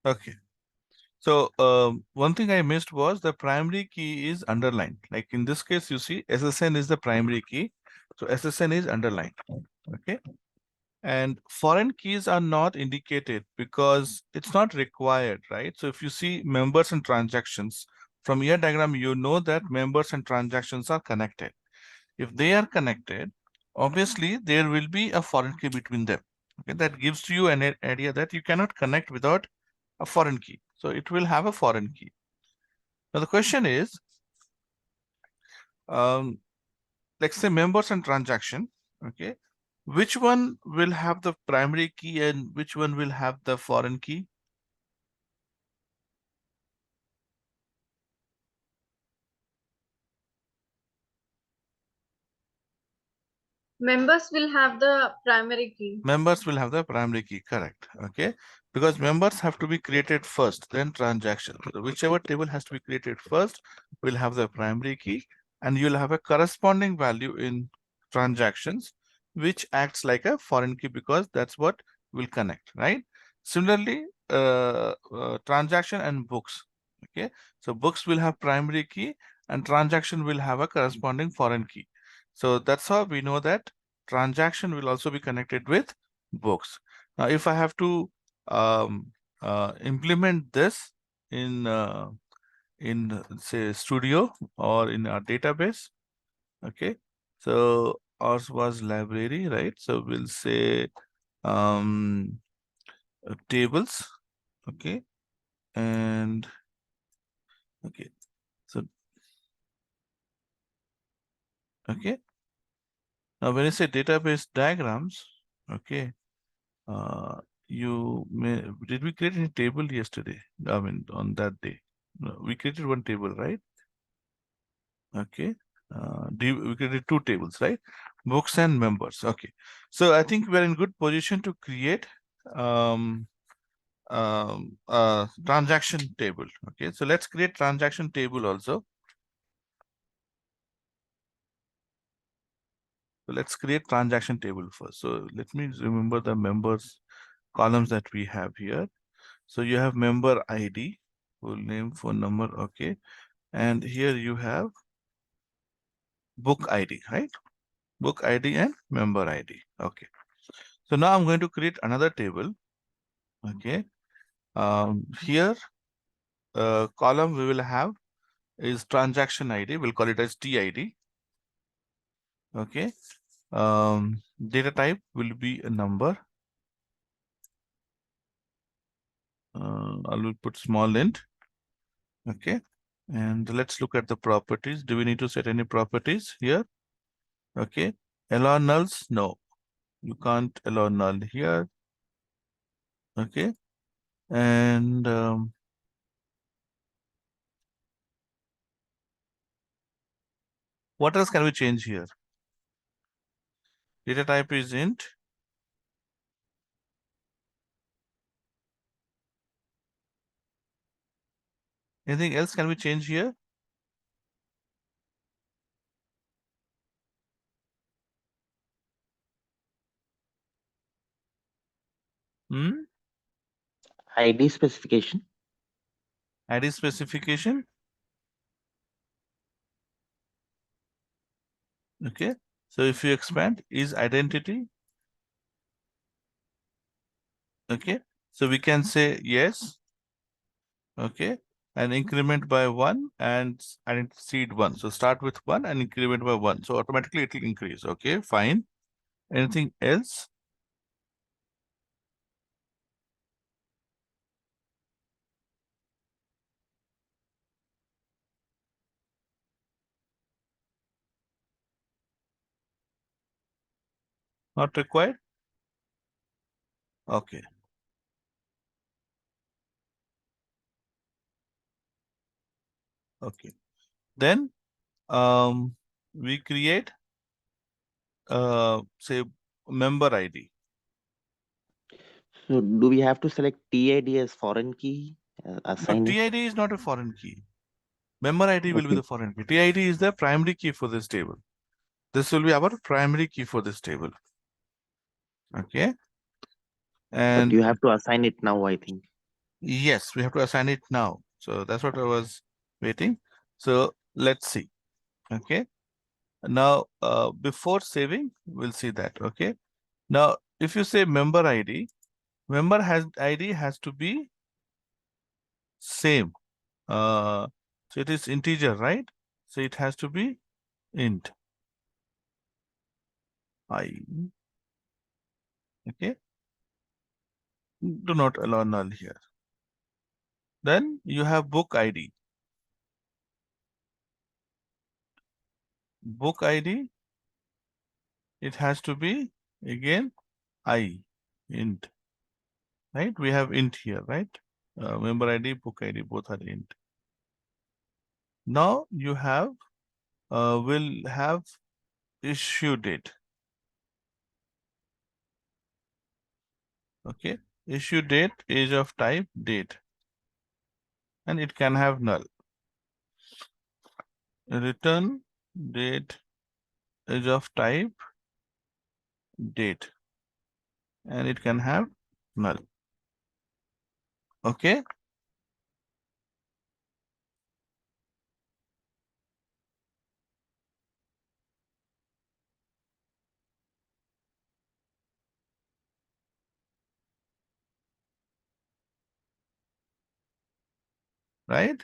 Okay. So one thing I missed was the primary key is underlined. Like in this case, you see SSN is the primary key. So SSN is underlined. Okay. And foreign keys are not indicated because it's not required, right? So if you see members and transactions from your diagram, you know that members and transactions are connected. If they are connected, obviously there will be a foreign key between them. Okay, that gives you an idea that you cannot connect without a foreign key. So it will have a foreign key. Now the question is, um, let's say members and transaction, okay, which one will have the primary key and which one will have the foreign key? Members will have the primary key. Members will have the primary key, correct, okay, because members have to be created first, then transaction. So whichever table has to be created first will have the primary key, and you'll have a corresponding value in transactions which acts like a foreign key because that's what will connect, right? Similarly, transaction and books, okay, so books will have primary key and transaction will have a corresponding foreign key. So that's how we know that transaction will also be connected with books. Now, if I have to um, implement this in say Studio or in our database, okay. So ours was library, right? So we'll say tables, okay, and okay. So okay. Now when you say database diagrams, okay, Uh, you may, did we create any table yesterday? I mean, on that day? No, we created one table, right? Okay. We created two tables, right? Books and members. Okay. So I think we're in good position to create um, transaction table. Okay. So let's create transaction table also. So let's create transaction table first. So let me remember the members columns that we have here. So you have member ID, full name, phone number, okay. And here you have book ID, right? Book ID and member ID, okay. So now I'm going to create another table, okay. Here, column we will have is transaction ID. We'll call it as TID, okay. Data type will be a number. I will put small int, okay. And let's look at the properties. Do we need to set any properties here? Okay. Allow nulls? No, you can't allow null here. Okay. And what else can we change here? Data type is int. Anything else can we change here? Hmm? ID specification. ID specification. Okay. So if you expand is identity. Okay. So we can say yes. Okay. And increment by 1 and seed 1. So start with 1 and increment by 1. So automatically it will increase. Okay, fine. Anything else? Not required? Okay. Okay. Then we create say member ID. So do we have to select TID as foreign key? No, Assign it. TID is not a foreign key. Member ID will be Okay. the foreign key. TID is the primary key for this table. This will be our primary key for this table. Okay. But you And have to assign it now, I think. Yes, we have to assign it now. So that's what I was waiting. So let's see. Okay. Now, before saving, we'll see that. Okay. Now, if you say member ID, ID has to be same. So it is integer, right? So it has to be int I. Okay. Do not allow null here. Then you have book ID. Book ID, it has to be again I, int, right? We have int here, right? Member ID, book ID, both are int. Now you have, will have issue date. Okay, issue date is of type date, and it can have null. Return date is of type date, and it can have null. Okay. Right?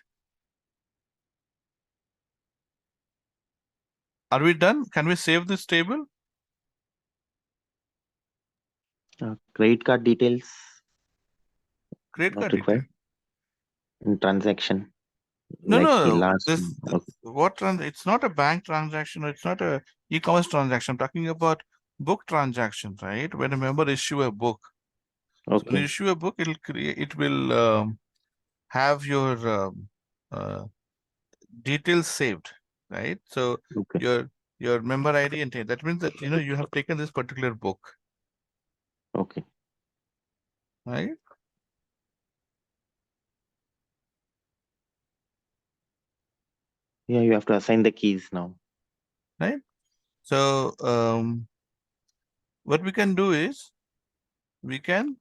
Are we done? Can we save this table? Credit card details Credit not card detail. required in transaction. No, Like the no, last this, one. Okay. it's not a bank transaction, or it's not a e-commerce transaction. I'm talking about book transaction, right? When a member issue a book. So when you Okay. issue a book, it will have your details saved, right? So Okay. your member ID and that means that you have taken this particular book, Okay. right? Yeah, you have to assign the keys now. Right. So what we can do is we can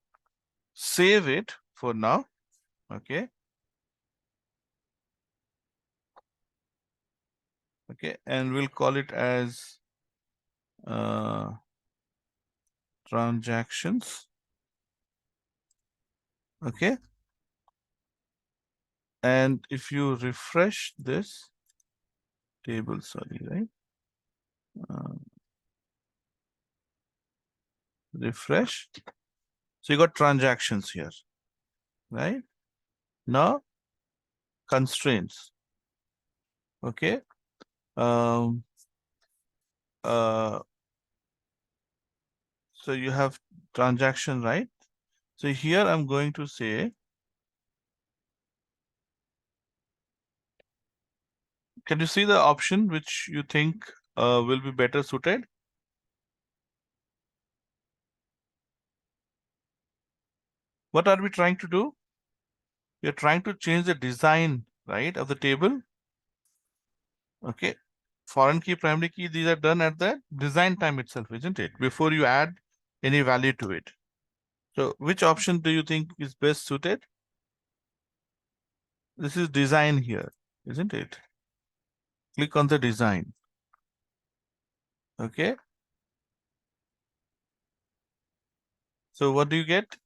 save it for now. Okay. Okay, and we'll call it as transactions. Okay. And if you refresh this table, sorry, right? Refresh. So you got transactions here, right? Now constraints. Okay. Um, so you have transaction, right? So here I'm going to say, can you see the option which you think will be better suited? What are we trying to do? We're trying to change the design, right, of the table. Okay. Foreign key, primary key, these are done at the design time itself, isn't it? Before you add any value to it. So which option do you think is best suited? This is design here, isn't it? Click on the design. Okay. So what do you get?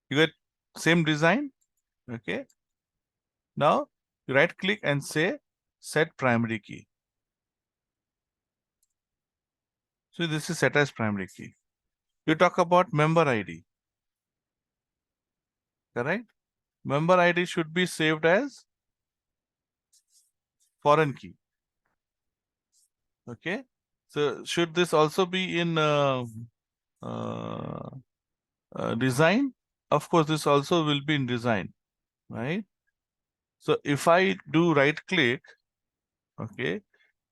You get same design. Okay. Now you right click and say set primary key. So this is set as primary key. You talk about member ID. Correct? Member ID should be saved as foreign key. Okay. So should this also be in design? Of course, this also will be in design, right? So if I do right click, okay,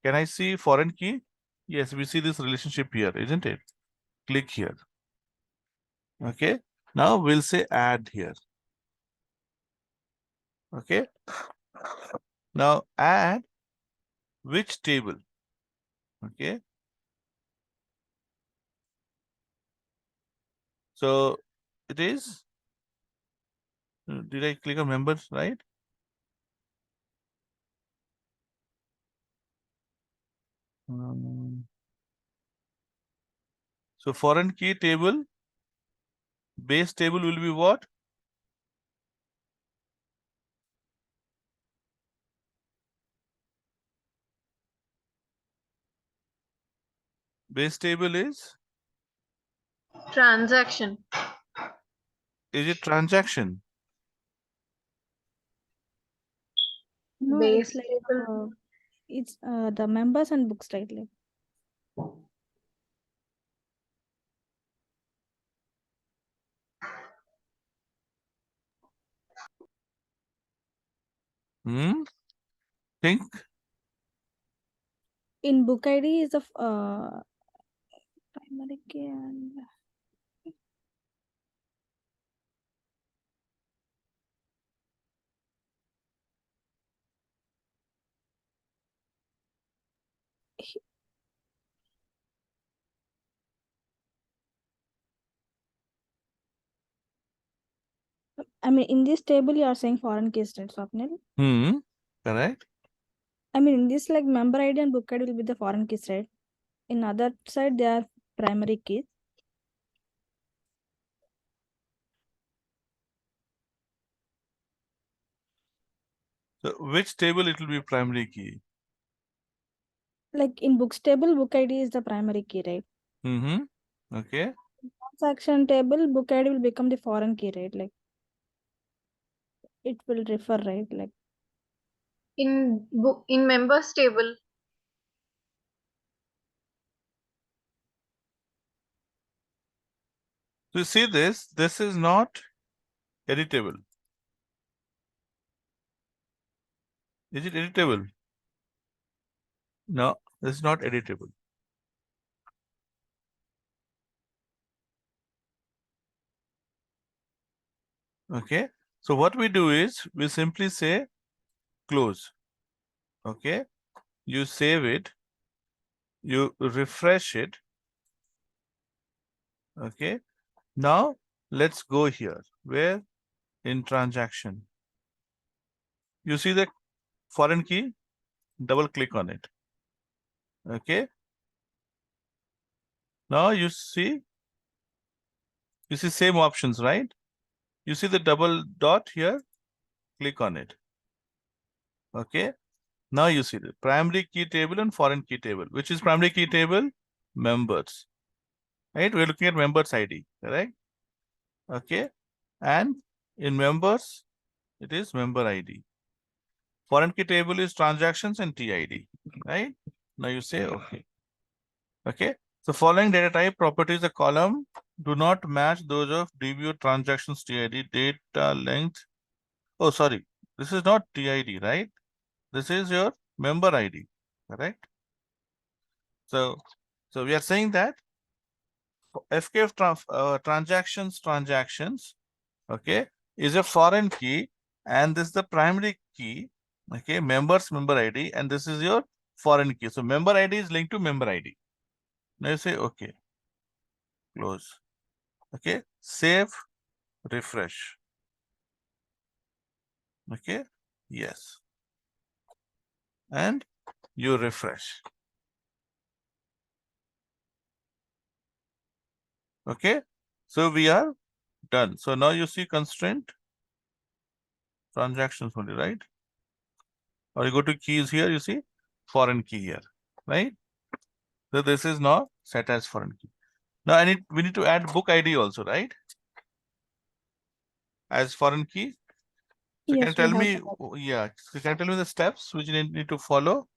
can I see foreign key? Yes, we see this relationship here, isn't it? Click here. Okay. Now we'll say add here. Okay. Now add, which table. Okay. So it is, did I click on members, right? So foreign key table, base table will be what? Base table is Transaction. it transaction? No, Base it's like table. it's the members and books, right? Like Think. in book ID is the primary key and I mean in this table you are saying foreign keys, right, Swapnil? Correct. I mean in this like member ID and book ID will be the foreign keys, right? In other side they are primary keys. So which table it will be primary key? Like in books table, book ID is the primary key, right? Okay. Transaction table, book ID will become the foreign key, right? Like it will refer, right? Like In members table. So you see this is not editable. Is it editable? No, this is not editable. Okay. So what we do is we simply say close. Okay. You save it. You refresh it. Okay. Now let's go here. Where? In transaction. You see the foreign key? Double click on it. Okay. Now you see same options, right? You see the double dot here? Click on it. Okay. Now you see the primary key table and foreign key table. Which is primary key table? Members. Right? We're looking at members ID, correct? Okay. And in members, it is member ID. Foreign key table is transactions and TID, right? Now you say okay. Okay. So following data type properties, the column do not match those of DBO transactions TID data length. Oh, sorry. This is not TID, right? This is your member ID, correct? So we are saying that FKF transactions, okay, is a foreign key, and this is the primary key, okay, member ID, and this is your foreign key. So member ID is linked to member ID. Now you say okay, close, okay, save, refresh, okay, yes, and you refresh. Okay, so we are done. So now you see constraint transactions only, right? Or you go to keys here, you see foreign key here, right? So this is now set as foreign key. Now we need to add book ID also, right? As foreign key. So yes, can you tell we have me, to yeah, so can you tell me the steps which you need to follow?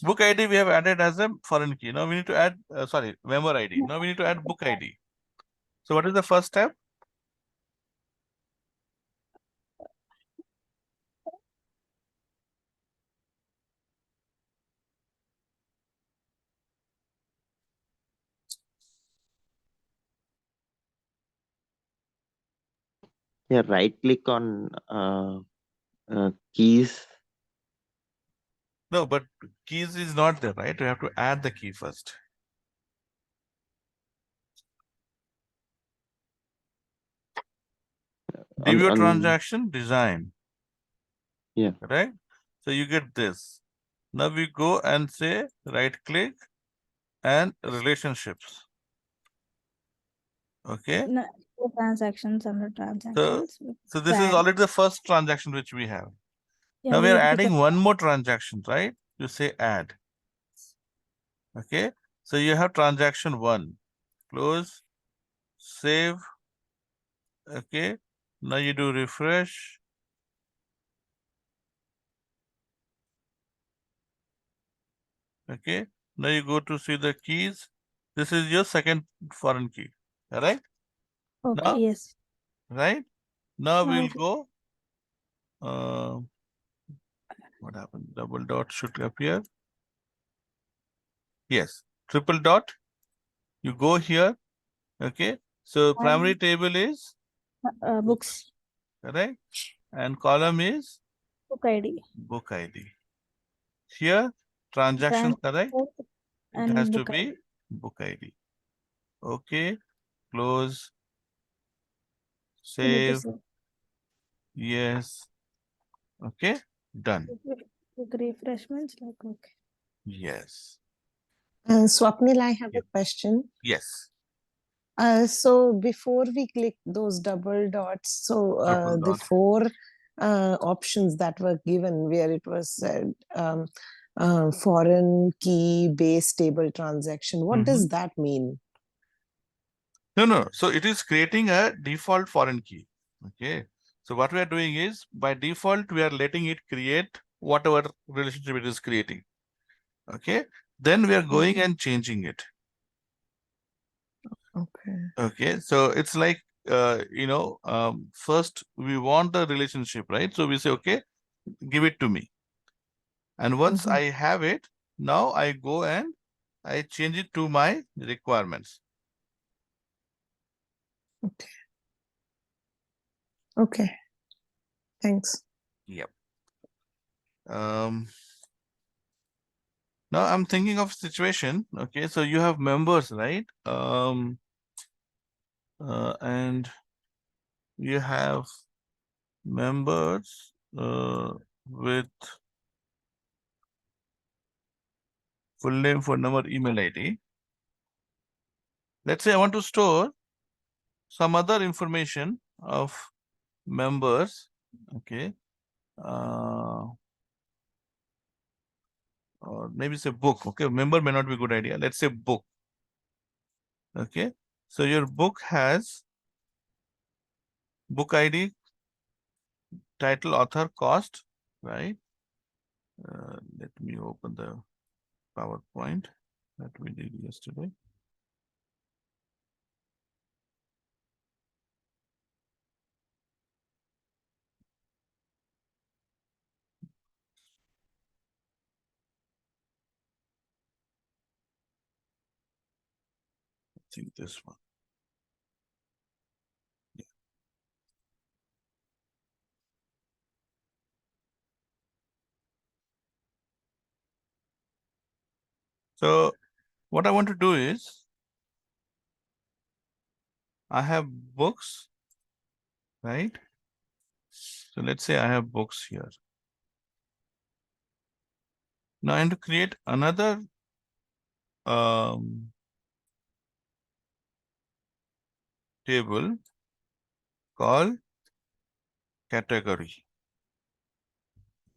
Book ID we have added as a foreign key. Now we need to add, sorry, member ID. Now we need to add book ID. So what is the first step? Yeah, right click on keys. No, but keys is not there, right? We have to add the key first. DBO on- transaction design. Yeah. Right? So you get this. Now we go and say right click and relationships. Okay. No, transactions under transactions. So this is Add. already the first transaction which we have. Yeah, Now we are click adding on- one more transaction, right? You say add. Okay. So you have transaction one. Close, save. Okay. Now you do refresh. Okay. Now you go to see the keys. This is your second foreign key. All right. Okay, Now, yes. right. Now we'll Okay. go. What happened? Double dot should appear. Yes. Triple dot. You go here. Okay. So primary table is Books, correct. And column is book ID. book ID. Here, transaction correct. It And has to book ID. be book ID. Okay. Close. You need to Save. save. Yes. Okay. Done. Quick refreshments, like okay. Yes. Swapnil, I have Yeah. a question. Yes. So before we click those double dots, so Triple the dot. four options that were given where it was said foreign key base table transaction, what does that mean? No. So it is creating a default foreign key. Okay. So what we are doing is by default, we are letting it create whatever relationship it is creating. Okay. Then we are going and changing it. Okay. Okay. So it's like, first we want the relationship, right? So we say, okay, give it to me. And once I have it, now I go and I change it to my requirements. Okay. Okay. Thanks. Yep. Now I'm thinking of situation. Okay, so you have members, right? And you have members with full name, phone number, email ID. Let's say I want to store some other information of members. Okay. Or maybe say book. Okay, member may not be a good idea. Let's say book. Okay, so your book has book ID, title, author, cost, right? Let me open the PowerPoint that we did yesterday. I think this one. Yeah. So what I want to do is I have books, right? So let's say I have books here. Now I want to create another table called category.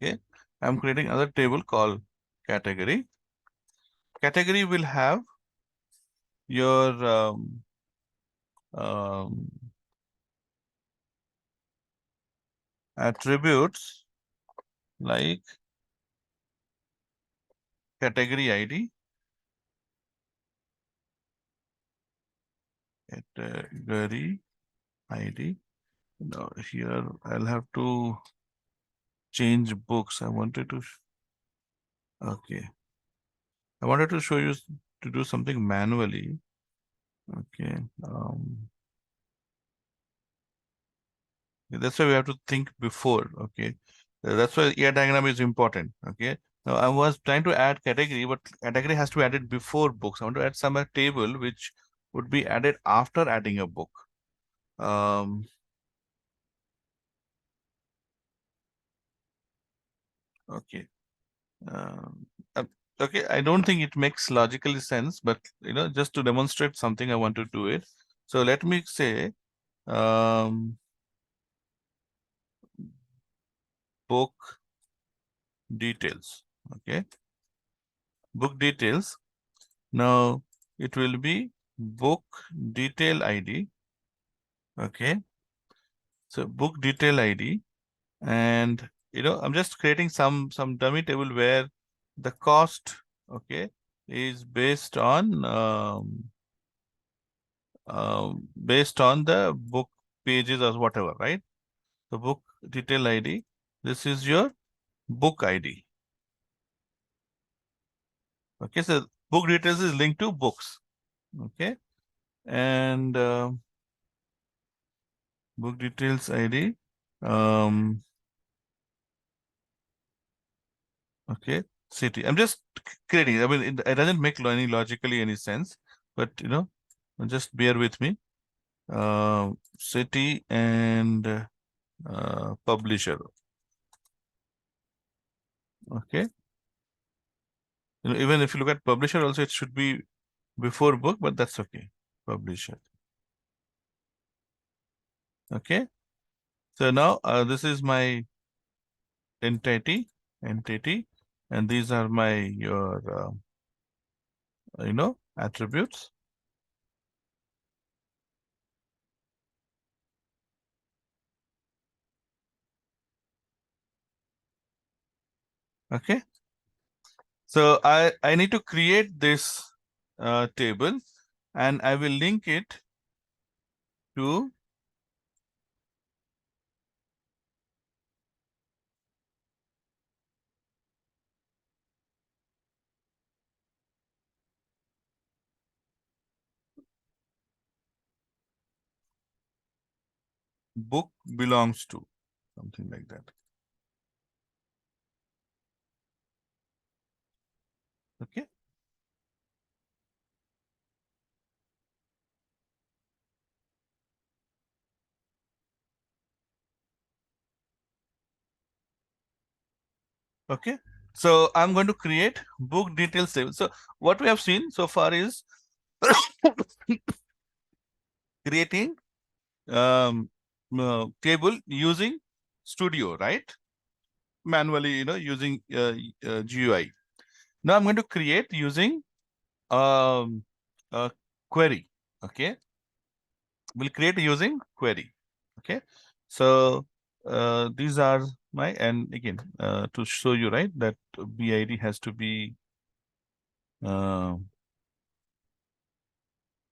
Okay, I'm creating another table called category. Category will have your attributes like category ID, category ID. Now here I'll have to change books. I wanted to, okay. I wanted to show you to do something manually. Okay. That's why we have to think before. Okay. That's why year diagram is important. Okay. Now I was trying to add category, but category has to be added before books. I want to add some table which would be added after adding a book. Okay. Okay, I don't think it makes logical sense, but just to demonstrate something, I want to do it. So let me say book details. Okay, book details. Now it will be book detail ID. Okay, so book detail ID, and I'm just creating some dummy table where the cost, okay, is based on the book pages or whatever, right? The book detail ID. This is your book ID. Okay, so book details is linked to books. Okay, and book details ID. Okay, city. I'm just creating. I mean, it doesn't make any logically any sense, but just bear with me. City and publisher. Okay. Even if you look at publisher also, it should be before book, but that's okay. Publisher. Okay. So now this is my entity, and these are my your attributes. Okay. So I need to create this table, and I will link it to book belongs to, something like that. Okay. Okay. So I'm going to create book details table. So what we have seen so far is creating table using Studio, right? Manually, using GUI. Now I'm going to create using a query. Okay, we'll create using query. Okay, so these are my, and again to show you, right, that BID has to be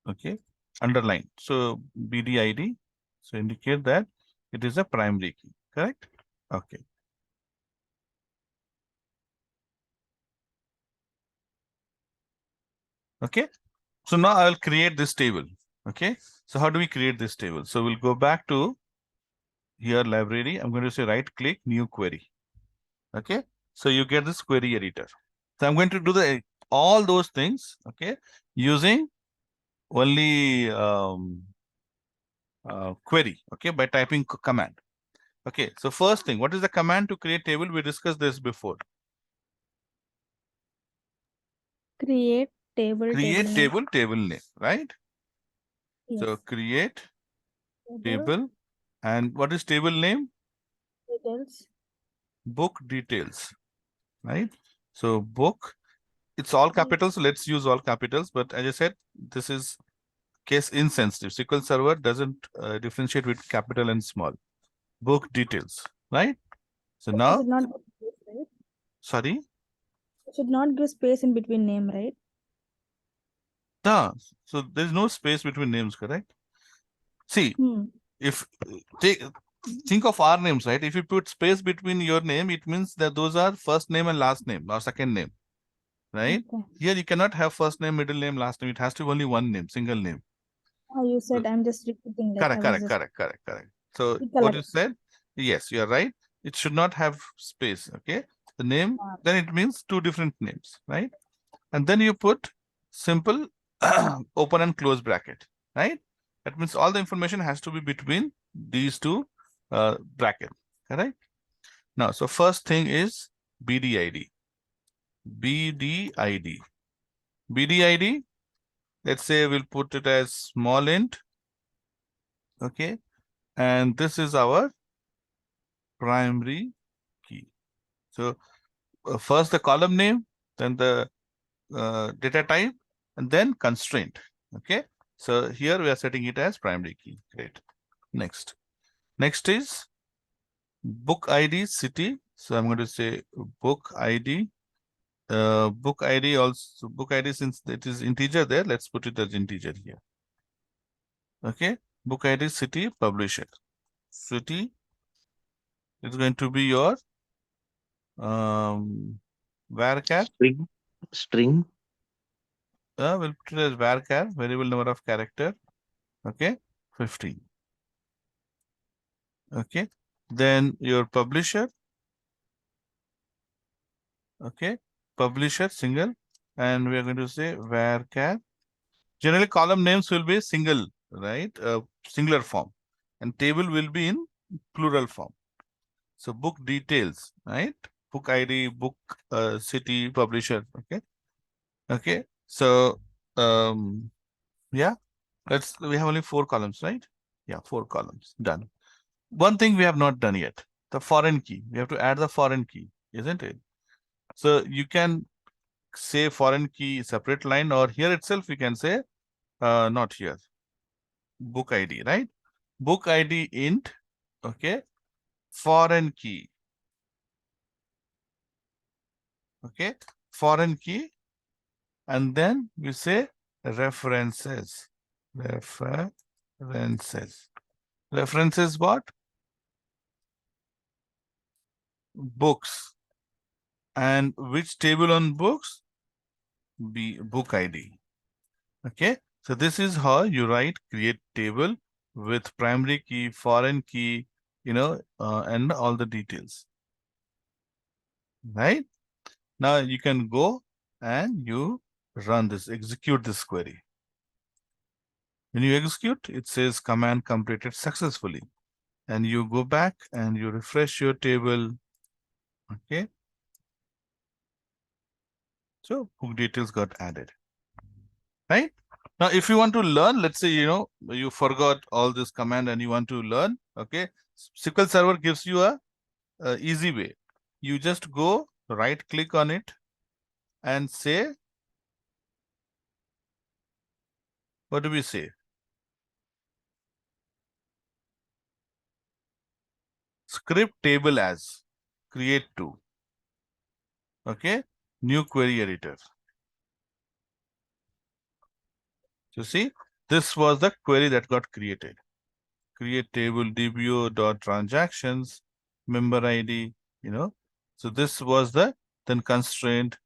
okay, underline. So BDID, so indicate that it is a primary key, correct? Okay. Okay. So now I'll create this table. Okay. So how do we create this table? So we'll go back to here, library. I'm going to say right click, new query. Okay. So you get this query editor. So I'm going to do all those things. Okay. Using only query. Okay. By typing command. Okay. So first thing, what is the command to create table? We discussed this before. Create table. Create name. table name, right? Yes. So create table, and what is table name? Details. Book details, right? So book, it's all capitals. So let's use all capitals. But as I said, this is case insensitive. SQL Server doesn't differentiate with capital and small. Book details, right? So It now, should not give space, right? sorry. It should not give space in between name, right? No, so there's no space between names, correct? See, if think of our names, right? If you put space between your name, it means that those are first name and last name or second name, right? Okay. Here you cannot have first name, middle name, last name. It has to be only one name, single name. Oh, you said I'm just repeating, like I Correct, was correct, just correct, correct, correct. So We what you collect. said, yes, you are right. It should not have space. Okay. The name, then it means two different names, right? And then you put simple open and close bracket, right? That means all the information has to be between these two bracket, correct? Now, so first thing is BDID. BDID. BDID, let's say we'll put it as small int. Okay. And this is our primary key. So first the column name, then the data type, and then constraint. Okay. So here we are setting it as primary key. Great. Next. Next is book ID city. So I'm going to say book ID. Book ID also, book ID, since it is integer there, let's put it as integer here. Okay. Book ID city publisher. City is going to be your varchar. String. We'll put it as varchar, variable number of character. Okay. 15. Okay. Then your publisher. Okay. Publisher single. And we are going to say varchar. Generally, column names will be single, right? Singular form. And table will be in plural form. So book details, right? Book ID, book city, publisher. Okay. Okay. So yeah, we have only 4 columns, right? Yeah, 4 columns. Done. One thing we have not done yet, the foreign key. We have to add the foreign key, isn't it? So you can say foreign key separate line, or here itself we can say not here. Book ID, right? Book ID int, okay, foreign key. Okay, foreign key, and then we say references. References. References what? Books. And which table on books? Book ID. Okay, so this is how you write create table with primary key, foreign key, and all the details. Right? Now you can go and you run this, execute this query. When you execute, it says command completed successfully. And you go back and you refresh your table. Okay. So book details got added. Right? Now, if you want to learn, let's say, you forgot all this command and you want to learn. Okay. SQL Server gives you a easy way. You just go right click on it and say, what do we say? Script table as create to. Okay. New query editor. So see, this was the query that got created. Create table DBO dot transactions, member ID, So this was the then constraint,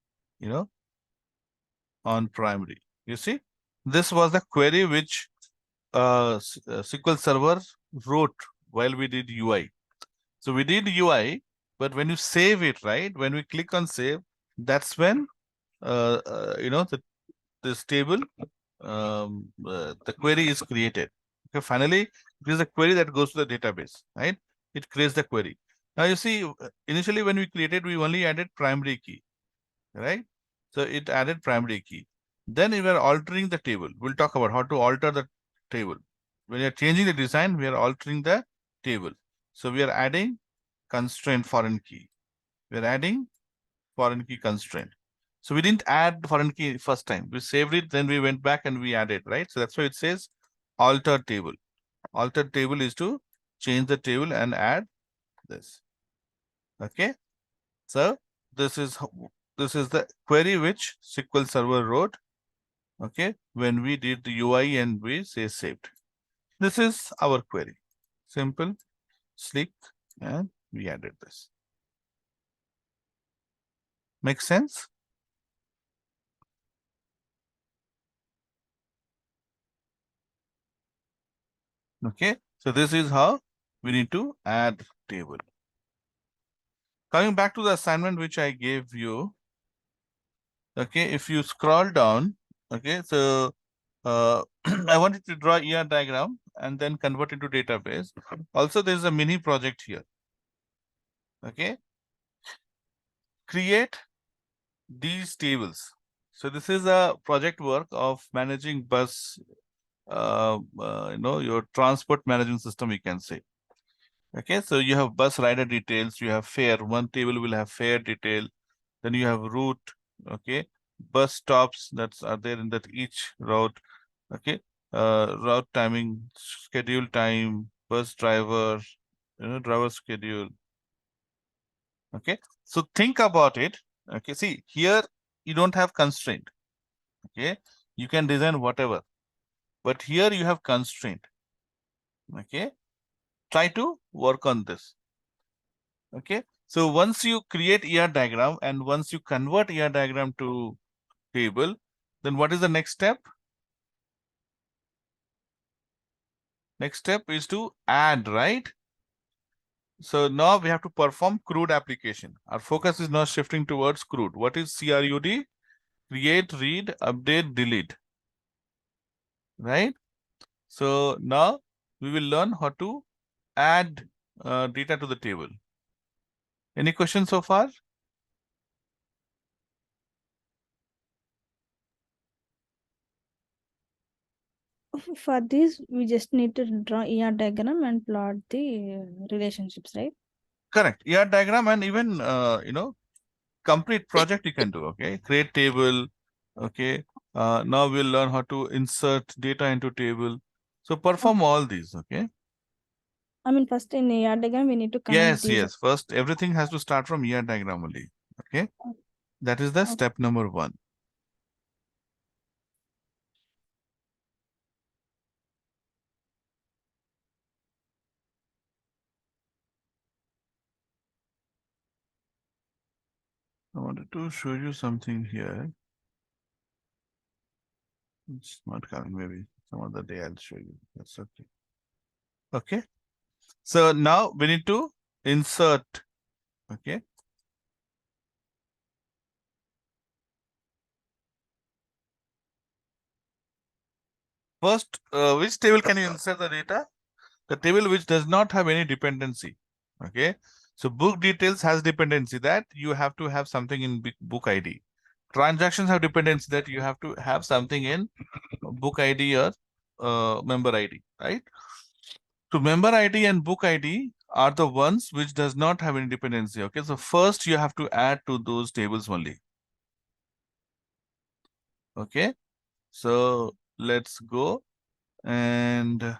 on primary. You see, this was the query which SQL Server wrote while we did UI. So we did UI, but when you save it, right? When we click on save, that's when this table, the query is created. Okay, finally, this is a query that goes to the database, right? It creates the query. Now you see, initially when we created, we only added primary key, right? So it added primary key. Then we were altering the table. We'll talk about how to alter the table. When you're changing the design, we are altering the table. So we are adding constraint foreign key. We're adding foreign key constraint. So we didn't add foreign key first time. We saved it, then we went back and we added, right? So that's why it says alter table. Alter table is to change the table and add this. Okay. So this is the query which SQL Server wrote. Okay, when we did the UI and we say saved. This is our query. Simple, sleek, and we added this. Make sense? Okay, so this is how we need to add table. Coming back to the assignment which I gave you. Okay, if you scroll down, okay, so I wanted to draw ER diagram and then convert into database. Also, there's a mini project here. Okay, create these tables. So this is a project work of managing bus, your transport management system, you can say. Okay, so you have bus rider details, you have fare. One table will have fare detail. Then you have route. Okay, bus stops that are there in that each route. Okay, route timing, schedule time, bus driver, driver schedule. Okay, so think about it. Okay, see here you don't have constraint. Okay, you can design whatever, but here you have constraint. Okay, try to work on this. Okay, so once you create ER diagram and once you convert ER diagram to table, then what is the next step? Next step is to add, right? So now we have to perform CRUD application. Our focus is now shifting towards CRUD. What is CRUD? Create, read, update, delete. Right? So now we will learn how to add data to the table. Any questions so far? For this, we just need to draw ER diagram and plot the relationships, right? Correct. ER diagram and even, complete project you can do. Okay. Create table. Okay. Now we'll learn how to insert data into table. So perform all these. Okay. I mean, first in ER diagram, we need to connect Yes, these. yes. First, everything has to start from ER diagram only. Okay. That is the Okay. step number 1. I wanted to show you something here. It's not coming, maybe some other day I'll show you. That's okay. Okay. So now we need to insert. Okay. First, which table can you insert the data? The table which does not have any dependency. Okay. So book details has dependency that you have to have something in book ID. Transactions have dependency that you have to have something in book ID or member ID, right? So member ID and book ID are the ones which does not have any dependency. Okay, so first you have to add to those tables only. Okay, so let's go and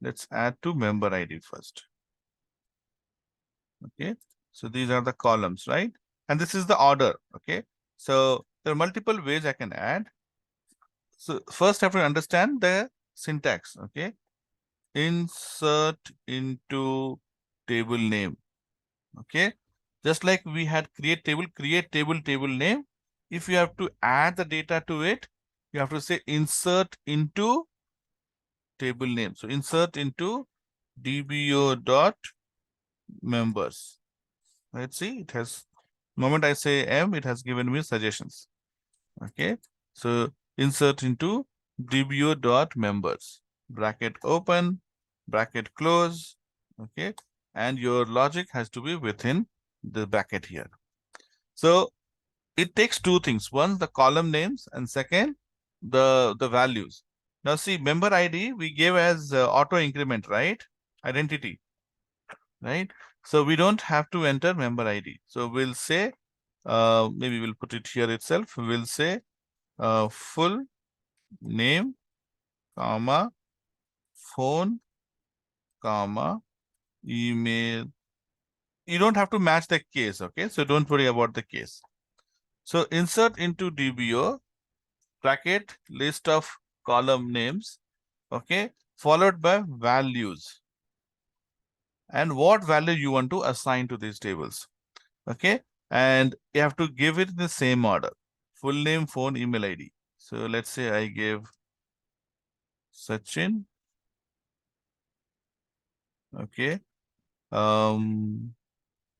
let's add to member ID first. Okay, so these are the columns, right? And this is the order. Okay, so there are multiple ways I can add. So first I have to understand the syntax. Okay, insert into table name. Okay, just like we had create table name. If you have to add the data to it, you have to say insert into table name. So insert into DBO dot members. Let's see, it has, moment I say M, it has given me suggestions. Okay, so insert into DBO dot members, bracket open, bracket close. Okay, and your logic has to be within the bracket here. So it takes two things. One, the column names, and second, the values. Now see, member ID we gave as auto increment, right? Identity, right? So we don't have to enter member ID. So we'll say, maybe we'll put it here itself. We'll say full name, comma, phone, comma, email. You don't have to match the case, okay? So don't worry about the case. So insert into DBO, bracket, list of column names, okay, followed by values. And what value you want to assign to these tables, okay? And you have to give it in the same order. Full name, phone, email ID. So let's say I give Sachin. Okay.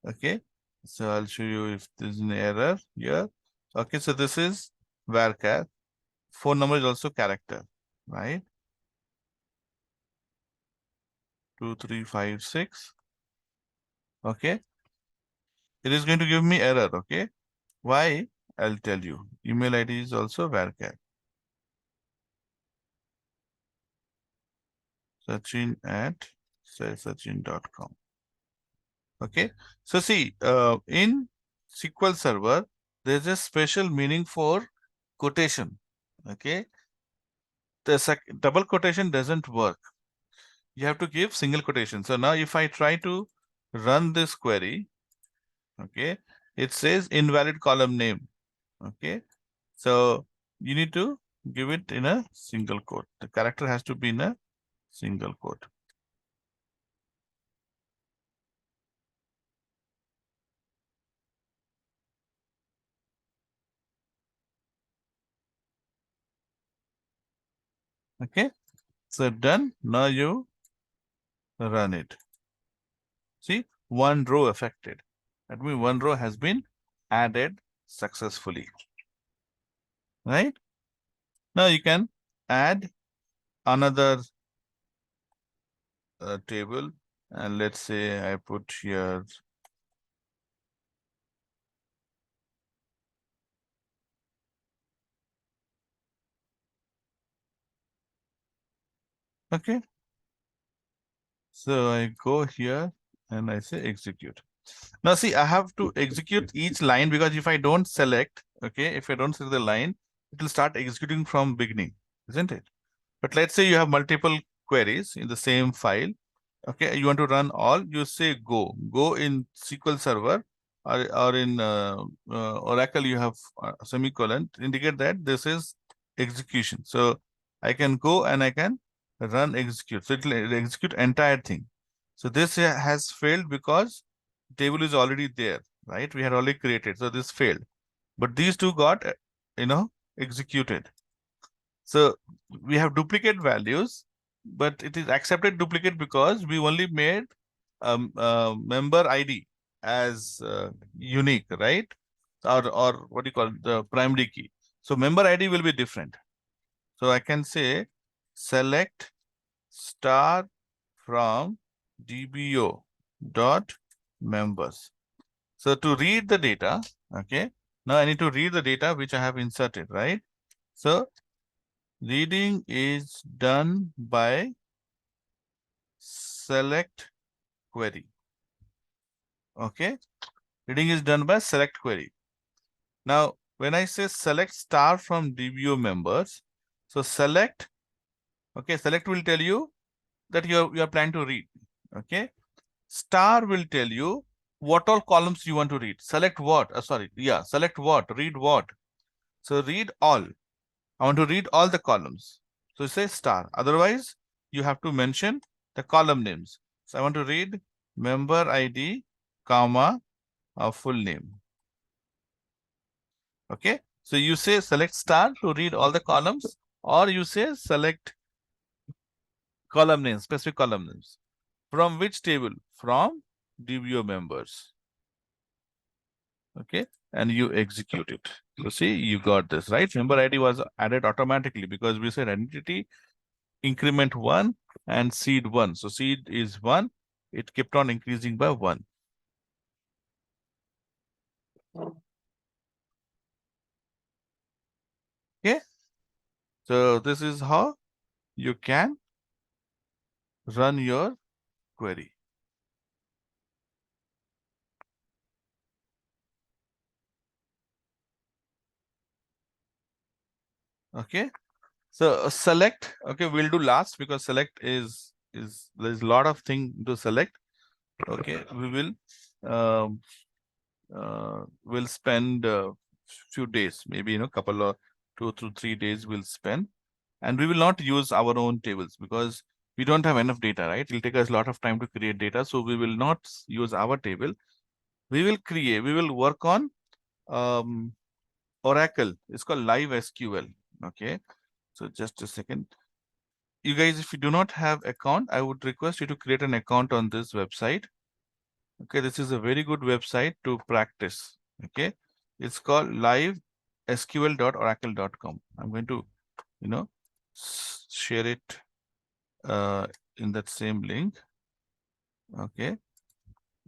Okay. So I'll show you if there's an error here. Okay, so this is varchar. Phone number is also character, right? 2356. Okay. It is going to give me error. Okay. Why? I'll tell you. Email ID is also varchar. Sachin@sachin.com. Okay. So see, in SQL Server, there's a special meaning for quotation. Okay. The double quotation doesn't work. You have to give single quotation. So now if I try to run this query, okay, it says invalid column name. Okay. So you need to give it in a single quote. The character has to be in a single quote. Okay. So done. Now you run it. See, one row affected. That means one row has been added successfully. Right? Now you can add another table, and let's say I put here okay. So I go here and I say execute. Now see, I have to execute each line because if I don't select, okay, if I don't select the line, it will start executing from beginning, isn't it? But let's say you have multiple queries in the same file. Okay, you want to run all, you say go in SQL Server or in Oracle, you have semicolon, indicate that this is execution. So I can go and I can run execute. So it will execute entire thing. So this has failed because table is already there, right? We had already created. So this failed. But these two got, executed. So we have duplicate values, but it is accepted duplicate because we only made member ID as unique, right? Or what do you call it, the primary key. So member ID will be different. So I can say select star from DBO dot members. So to read the data, okay, now I need to read the data which I have inserted, right? So reading is done by select query. Okay, reading is done by select query. Now, when I say select star from DBO members, so select, okay, select will tell you that you are planning to read. Okay, star will tell you what all columns you want to read. Select what? Select what? Read what? So read all. I want to read all the columns. So say star. Otherwise, you have to mention the column names. So I want to read member ID, comma, full name. Okay. So you say select star to read all the columns, or you say select column names, specific column names. From which table? From DBO members. Okay. And you execute it. So see, you got this, right? Member ID was added automatically because we said identity increment 1 and seed 1. So seed is 1. It kept on increasing by 1. Okay. So this is how you can run your query. Okay. So select, okay, we'll do last because select is there's a lot of thing to select. Okay, we will we'll spend a few days, maybe couple of 2 to 3 days we'll spend, and we will not use our own tables because we don't have enough data, right? It'll take us a lot of time to create data, so we will not use our table. We will work on Oracle. It's called Live SQL. Okay, so just a second. you guys, if you do not have account, I would request you to create an account on this website. Okay, this is a very good website to practice. Okay, it's called livesql.oracle.com. I'm going to, share it in that same link. Okay,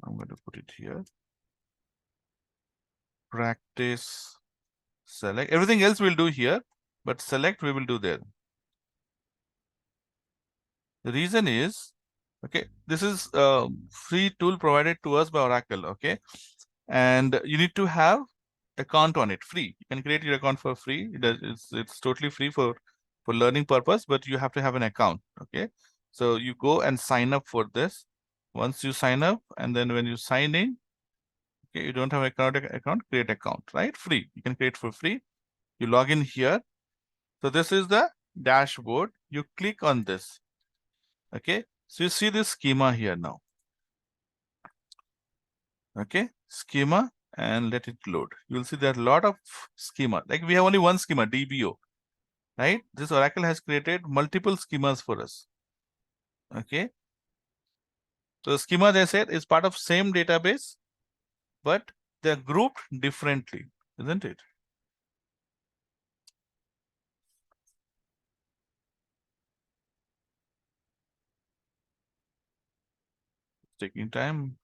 I'm going to put it here. Practice, select, everything else we'll do here, but select we will do there. The reason is, okay, this is a free tool provided to us by Oracle. Okay, and you need to have account on it, free. You can create your account for free. It's totally free for learning purpose, but you have to have an account. Okay, so you go and sign up for this. Once you sign up, and then when you sign in, okay, you don't have account, create account, right? Free. You can create for free. You log in here. So this is the dashboard. You click on this. Okay, so you see this schema here now. Okay, schema, and let it load. You'll see there are a lot of schema. Like we have only one schema, DBO, right? This Oracle has created multiple schemas for us. Okay, so schema, as I said, is part of same database, but they're grouped differently, isn't it? Taking time.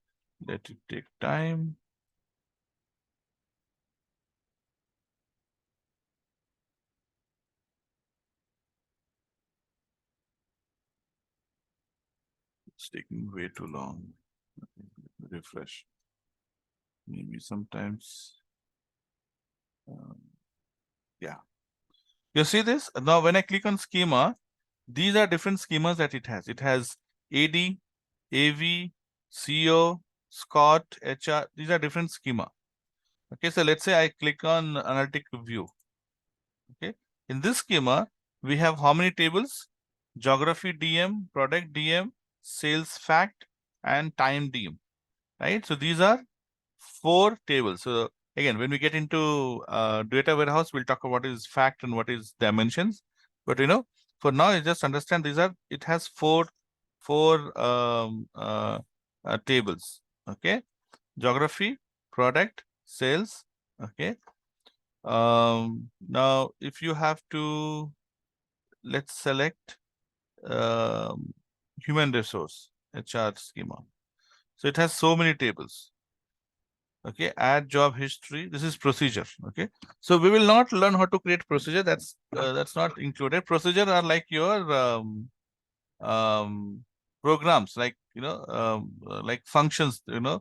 Let it take time. It's taking way too long. Refresh. Maybe sometimes. Yeah. You see this? Now, when I click on schema, these are different schemas that it has. It has AD, AV, CO, Scott, HR. These are different schema. Okay, so let's say I click on analytic view. Okay, in this schema, we have how many tables? Geography DM, product DM, sales fact, and time DM. Right? So these are 4 tables. So again, when we get into data warehouse, we'll talk about what is fact and what is dimensions. But for now, you just understand these are, it has four tables. Okay, geography, product, sales. Okay. Now if you have to, let's select human resource, HR schema. So it has so many tables. Okay, add job history. This is procedure. Okay, so we will not learn how to create procedure. That's not included. Procedure are like your programs, like like functions. In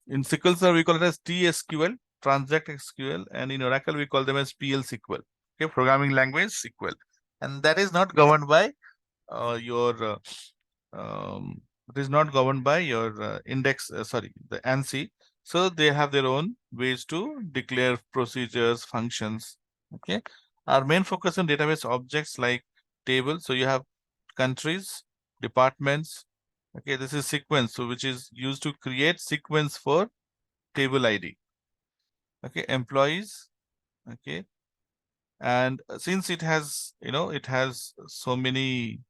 SQL Server we call it as TSQL, Transact SQL, and in Oracle we call them as PL SQL. Okay, programming language SQL, and that is not governed by your it is not governed by your index, the ANSI. So they have their own ways to declare procedures, functions. Okay, our main focus on database objects like tables. So you have countries, departments. Okay, this is sequence, so which is used to create sequence for table ID. Okay, employees. Okay, and since it has, it has so many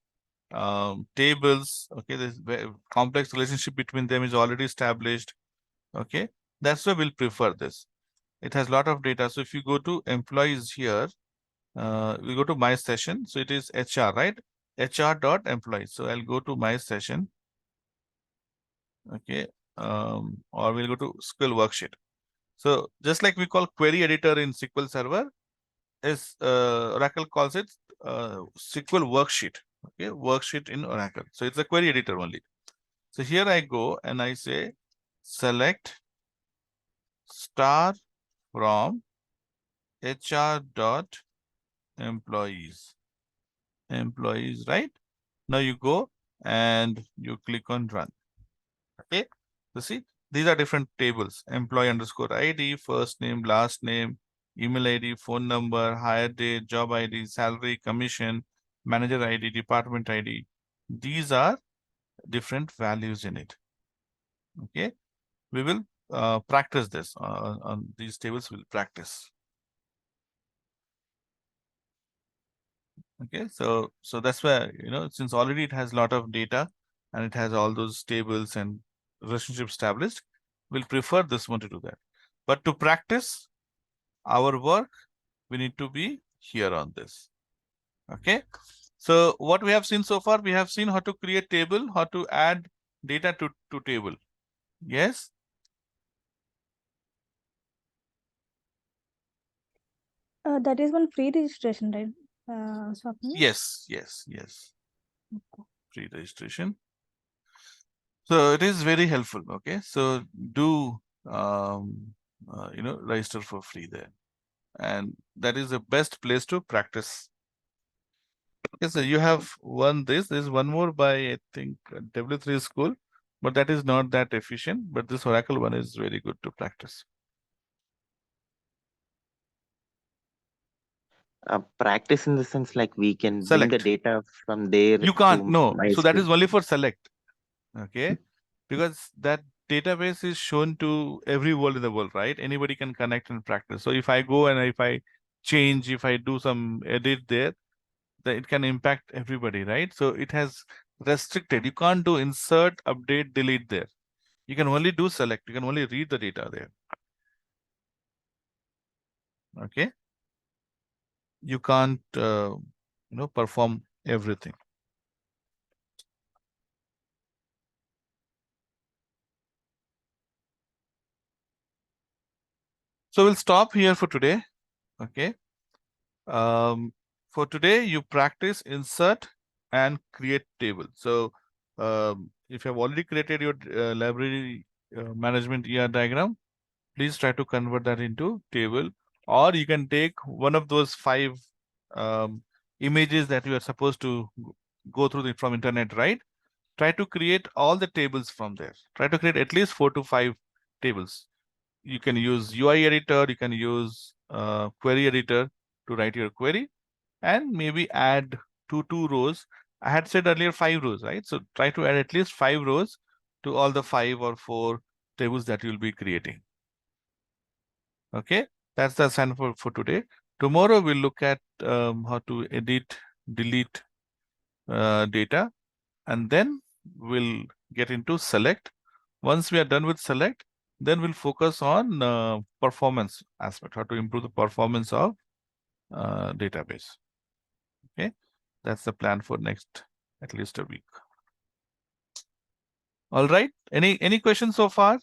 tables. Okay, this complex relationship between them is already established. Okay, that's why we'll prefer this. It has a lot of data. So if you go to employees here, we go to my session. So it is HR, right? HR.employees. So I'll go to my session. Okay, or we'll go to SQL worksheet. So just like we call query editor in SQL Server, is Oracle calls it SQL worksheet. Okay, worksheet in Oracle. So it's a query editor only. So here I go and I say select star from HR.employees. Employees, right? Now you go and you click on run. Okay, so see, these are different tables. Employee underscore ID, first name, last name, email ID, phone number, hire date, job ID, salary, commission, manager ID, department ID. These are different values in it. Okay, we will practice this on these tables. We'll practice. Okay, so that's where, since already it has a lot of data and it has all those tables and relationships established, we'll prefer this one to do that. But to practice our work, we need to be here on this. Okay, so what we have seen so far, we have seen how to create table, how to add data to table. Yes. That is one free registration, right? Swapnil? Yes. Free registration. So it is very helpful. Okay, so do register for free there, and that is the best place to practice. Okay, so you have there's one more by, I think, W3 School, but that is not that efficient, but this Oracle one is very good to practice. Practice in the sense like we can bring the Select. data from there. You can't, to no, so that is MySQL. only for select. Okay, because that database is shown to every world in the world, right? Anybody can connect and practice. So if I go and if I change, if I do some edit there, then it can impact everybody, right? So it has restricted. You can't do insert, update, delete there. You can only do select. You can only read the data there. Okay. You can't, perform everything. So we'll stop here for today. Okay. For today, you practice insert and create table. So if you have already created your library management ER diagram, please try to convert that into table, or you can take one of those 5 images that you are supposed to go through from internet, right? Try to create all the tables from there. Try to create at least 4 to 5 tables. You can use UI editor, you can use query editor to write your query, and maybe add two rows. I had said earlier 5 rows, right? So try to add at least 5 rows to all the 5 or 4 tables that you'll be creating. Okay, that's the assignment for today. Tomorrow we'll look at how to edit, delete data, and then we'll get into select. Once we are done with select, then we'll focus on performance aspect, how to improve the performance of database. Okay, that's the plan for next at least a week. All right, any questions so far?